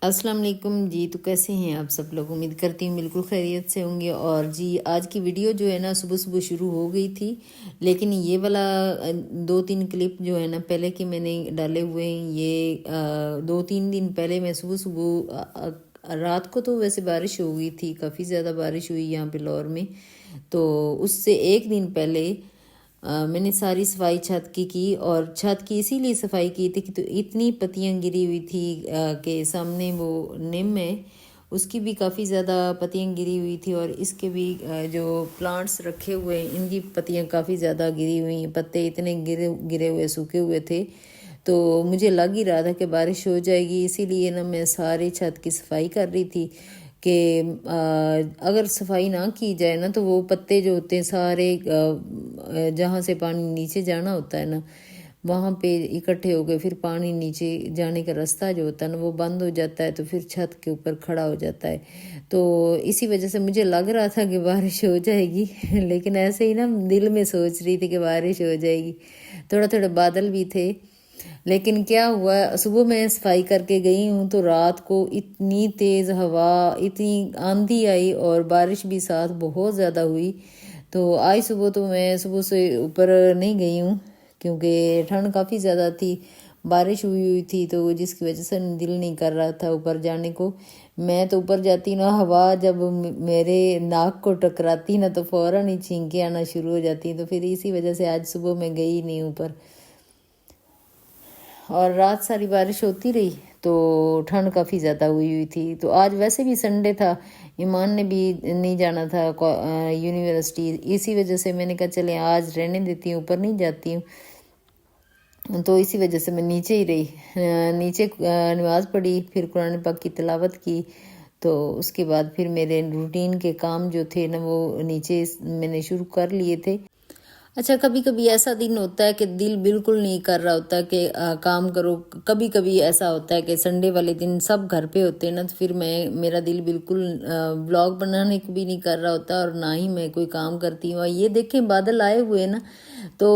अस्सलाम वालेकुम जी। तो कैसे हैं आप सब लोग? उम्मीद करती हूँ बिल्कुल खैरियत से होंगे। और जी आज की वीडियो जो है ना सुबह सुबह शुरू हो गई थी, लेकिन ये वाला 2-3 क्लिप जो है ना पहले के मैंने डाले हुए हैं। ये 2-3 दिन पहले मैं सुबह सुबह रात को तो वैसे बारिश हो गई थी, काफ़ी ज़्यादा बारिश हुई यहाँ पे लाहौर में। तो उससे एक दिन पहले मैंने सारी सफाई छत की और छत की इसीलिए सफाई की थी कि तो इतनी पत्तियां गिरी हुई थी कि सामने वो निम है उसकी भी काफ़ी ज़्यादा पत्तियां गिरी हुई थी, और इसके भी जो प्लांट्स रखे हुए हैं इनकी पत्तियां काफ़ी ज़्यादा गिरी हुई हैं। पत्ते इतने गिरे गिरे हुए सूखे हुए थे, तो मुझे लग ही रहा था कि बारिश हो जाएगी। इसीलिए ना मैं सारी छत की सफाई कर रही थी कि अगर सफाई ना की जाए ना तो वो पत्ते जो होते हैं सारे जहाँ से पानी नीचे जाना होता है ना वहाँ पे इकट्ठे हो गए, फिर पानी नीचे जाने का रास्ता जो होता है ना वो बंद हो जाता है, तो फिर छत के ऊपर खड़ा हो जाता है। तो इसी वजह से मुझे लग रहा था कि बारिश हो जाएगी लेकिन ऐसे ही ना दिल में सोच रही थी कि बारिश हो जाएगी। थोड़ा थोड़ा बादल भी थे, लेकिन क्या हुआ, सुबह मैं सफाई करके गई हूँ तो रात को इतनी तेज़ हवा, इतनी आंधी आई और बारिश भी साथ बहुत ज़्यादा हुई। तो आज सुबह तो मैं सुबह से ऊपर नहीं गई हूँ क्योंकि ठंड काफ़ी ज़्यादा थी, बारिश हुई हुई थी, तो जिसकी वजह से दिल नहीं कर रहा था ऊपर जाने को। मैं तो ऊपर जाती ना, हवा जब मेरे नाक को टकराती ना तो फ़ौरन ही छींके आना शुरू हो जाती, तो फिर इसी वजह से आज सुबह मैं गई नहीं ऊपर। और रात सारी बारिश होती रही तो ठंड काफ़ी ज़्यादा हुई हुई थी। तो आज वैसे भी संडे था, ईमान ने भी नहीं जाना था यूनिवर्सिटी, इसी वजह से मैंने कहा चले आज रहने देती हूँ, ऊपर नहीं जाती हूँ। तो इसी वजह से मैं नीचे ही रही, नीचे नमाज़ पढ़ी, फिर कुरान पाक की तिलावत की। तो उसके बाद फिर मेरे रूटीन के काम जो थे ना वो नीचे मैंने शुरू कर लिए थे। अच्छा, कभी कभी ऐसा दिन होता है कि दिल बिल्कुल नहीं कर रहा होता कि काम करो। कभी कभी ऐसा होता है कि संडे वाले दिन सब घर पे होते हैं ना, तो फिर मेरा दिल बिल्कुल व्लॉग बनाने को भी नहीं कर रहा होता और ना ही मैं कोई काम करती हूँ। ये देखें बादल आए हुए हैं ना, तो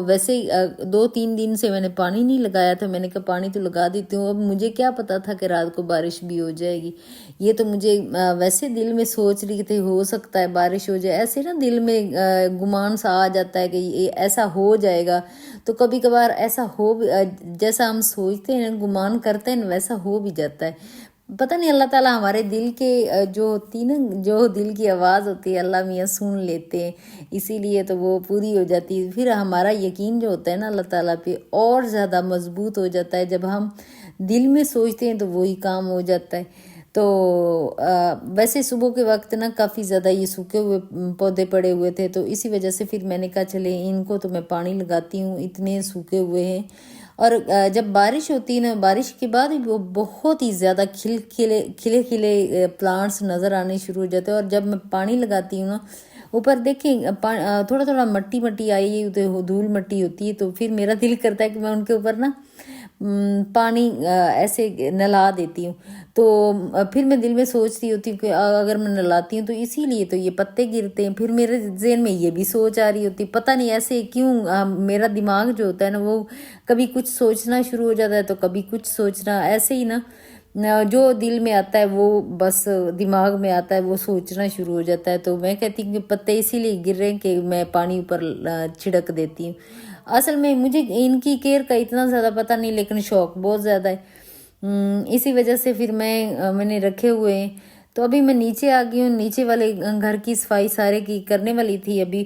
वैसे 2-3 दिन से मैंने पानी नहीं लगाया था। मैंने कहा पानी तो लगा देती हूँ, अब मुझे क्या पता था कि रात को बारिश भी हो जाएगी। ये तो मुझे वैसे दिल में सोच रही थी हो सकता है बारिश हो जाए, ऐसे ना दिल में गुमान सा आ जाता है कि ये ऐसा हो जाएगा। तो कभी कभार ऐसा हो जैसा हम सोचते हैं गुमान करते हैं वैसा हो भी जाता है। पता नहीं अल्लाह ताला हमारे दिल के जो होती ना, जो दिल की आवाज़ होती है अल्लाह मियाँ सुन लेते हैं, इसीलिए तो वो पूरी हो जाती है। फिर हमारा यकीन जो होता है ना अल्लाह ताला पे और ज़्यादा मजबूत हो जाता है। जब हम दिल में सोचते हैं तो वही काम हो जाता है। तो वैसे सुबह के वक्त ना काफ़ी ज़्यादा ये सूखे हुए पौधे पड़े हुए थे, तो इसी वजह से फिर मैंने कहा चले इनको तो मैं पानी लगाती हूँ, इतने सूखे हुए हैं। और जब बारिश होती है ना, बारिश के बाद भी वो बहुत ही ज़्यादा खिले खिले प्लांट्स नज़र आने शुरू हो जाते हैं। और जब मैं पानी लगाती हूँ ना, ऊपर देखें थोड़ा थोड़ा मट्टी मट्टी आई धूल मट्टी होती है, तो फिर मेरा दिल करता है कि मैं उनके ऊपर ना पानी ऐसे नला देती हूँ। तो फिर मैं दिल में सोचती होती हूँ कि अगर मैं नलाती हूँ तो इसीलिए तो ये पत्ते गिरते हैं। फिर मेरे ज़हन में ये भी सोच आ रही होती, पता नहीं ऐसे क्यों मेरा दिमाग जो होता है ना वो कभी कुछ सोचना शुरू हो जाता है तो कभी कुछ सोचना, ऐसे ही ना जो दिल में आता है वो बस दिमाग में आता है वो सोचना शुरू हो जाता है। तो मैं कहती हूँ कि पत्ते इसीलिए गिर रहे हैं कि मैं पानी ऊपर छिड़क देती हूँ। असल में मुझे इनकी केयर का इतना ज़्यादा पता नहीं, लेकिन शौक बहुत ज़्यादा है। इसी वजह से फिर मैंने रखे हुए हैं। तो अभी मैं नीचे आ गई हूँ, नीचे वाले घर की सफाई सारे की करने वाली थी। अभी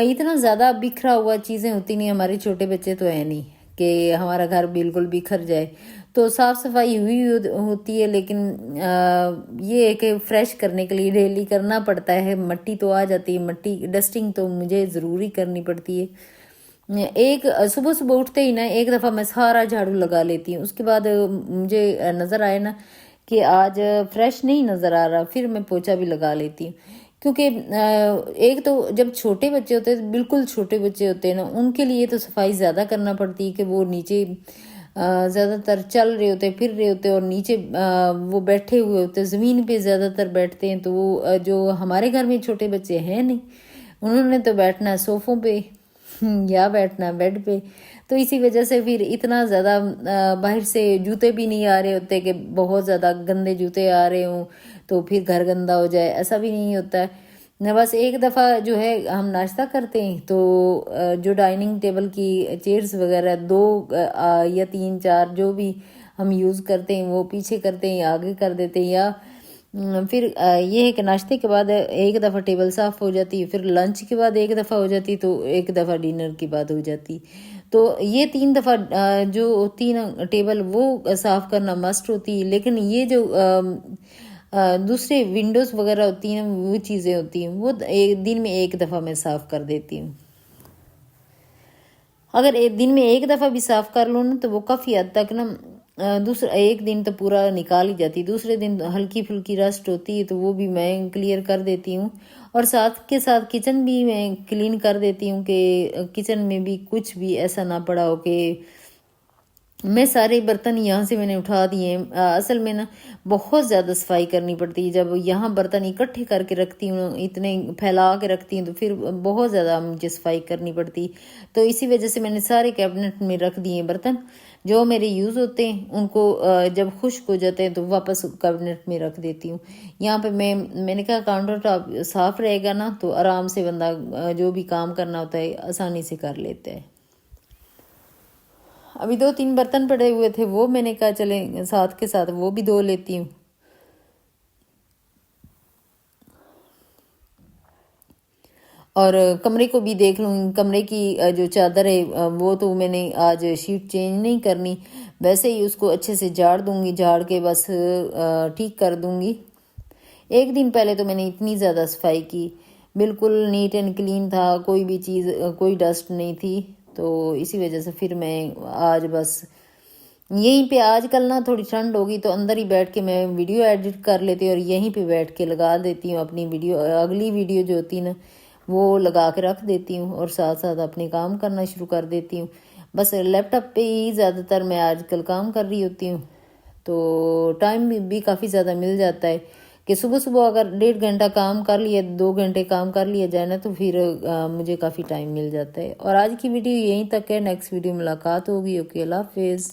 इतना ज़्यादा बिखरा हुआ चीज़ें होती नहीं, हमारे छोटे बच्चे तो है नहीं कि हमारा घर बिल्कुल बिखर जाए। तो साफ़ सफाई हुई होती है, लेकिन ये है कि फ्रेश करने के लिए डेली करना पड़ता है। मट्टी तो आ जाती है, मट्टी डस्टिंग तो मुझे ज़रूरी करनी पड़ती है। एक सुबह सुबह उठते ही ना एक दफ़ा मैं सारा झाड़ू लगा लेती हूँ। उसके बाद मुझे नज़र आए ना कि आज फ्रेश नहीं नज़र आ रहा, फिर मैं पोछा भी लगा लेती हूँ। क्योंकि एक तो जब छोटे बच्चे होते हैं, बिल्कुल छोटे बच्चे होते हैं ना, उनके लिए तो सफाई ज़्यादा करना पड़ती है कि वो नीचे ज़्यादातर चल रहे होते फिर रहे होते और नीचे वो बैठे हुए होते, ज़मीन पे ज़्यादातर बैठते हैं। तो वो जो हमारे घर में छोटे बच्चे हैं नहीं, उन्होंने तो बैठना है सोफ़ों पे या बैठना बेड पे। तो इसी वजह से फिर इतना ज़्यादा बाहर से जूते भी नहीं आ रहे होते कि बहुत ज़्यादा गंदे जूते आ रहे हों तो फिर घर गंदा हो जाए, ऐसा भी नहीं होता है न। बस एक दफ़ा जो है हम नाश्ता करते हैं तो जो डाइनिंग टेबल की चेयर्स वगैरह 2 या 3 4 जो भी हम यूज़ करते हैं वो पीछे करते हैं या आगे कर देते हैं, या फिर ये है कि नाश्ते के बाद एक दफ़ा टेबल साफ़ हो जाती है, फिर लंच के बाद एक दफ़ा हो जाती, तो एक दफ़ा डिनर के बाद हो जाती। तो ये 3 दफ़ा जो होती ना टेबल वो साफ़ करना मस्ट होती है। लेकिन ये जो दूसरे विंडोज़ वगैरह होती हैं वो चीज़ें होती हैं वो दिन में एक दफ़ा मैं साफ़ कर देती हूँ। अगर एक दिन में एक दफ़ा भी साफ़ कर लो ना तो वो काफ़ी हद तक ना दूसरा एक दिन तो पूरा निकाल ही जाती, दूसरे दिन हल्की फुल्की रस्ट होती है तो वो भी मैं क्लियर कर देती हूँ। और साथ के साथ किचन भी मैं क्लीन कर देती हूँ कि किचन में भी कुछ भी ऐसा ना पड़ा हो कि मैं सारे बर्तन यहाँ से मैंने उठा दिए हैं। असल में ना बहुत ज़्यादा सफाई करनी पड़ती है, जब यहाँ बर्तन इकट्ठे करके रखती हूँ, इतने फैला के रखती हूँ तो फिर बहुत ज़्यादा मुझे सफाई करनी पड़ती। तो इसी वजह से मैंने सारे कैबिनेट में रख दिए बर्तन जो मेरे यूज़ होते हैं, उनको जब खुश्क हो जाते हैं तो वापस कैबिनेट में रख देती हूँ। यहाँ पे मैंने कहा काउंटर टॉप साफ़ रहेगा ना तो आराम से बंदा जो भी काम करना होता है आसानी से कर लेता है। अभी 2-3 बर्तन पड़े हुए थे वो मैंने कहा चले साथ के साथ वो भी धो लेती हूँ। और कमरे को भी देख लूँ, कमरे की जो चादर है वो तो मैंने आज शीट चेंज नहीं करनी, वैसे ही उसको अच्छे से झाड़ दूँगी, झाड़ के बस ठीक कर दूँगी। एक दिन पहले तो मैंने इतनी ज़्यादा सफाई की, बिल्कुल नीट एंड क्लीन था, कोई भी चीज़ कोई डस्ट नहीं थी। तो इसी वजह से फिर मैं आज बस यहीं पे आजकल ना थोड़ी ठंड होगी तो अंदर ही बैठ के मैं वीडियो एडिट कर लेती हूँ और यहीं पे बैठ के लगा देती हूँ अपनी वीडियो, अगली वीडियो जो होती ना वो लगा के रख देती हूँ और साथ साथ अपने काम करना शुरू कर देती हूँ। बस लैपटॉप पे ही ज़्यादातर मैं आजकल काम कर रही होती हूँ तो टाइम भी काफ़ी ज़्यादा मिल जाता है कि सुबह सुबह अगर 1.5 घंटा काम कर लिया, 2 घंटे काम कर लिया जाए ना तो फिर मुझे काफ़ी टाइम मिल जाता है। और आज की वीडियो यहीं तक है, नेक्स्ट वीडियो मुलाकात होगी। ओके, अल्लाह हाफिज़।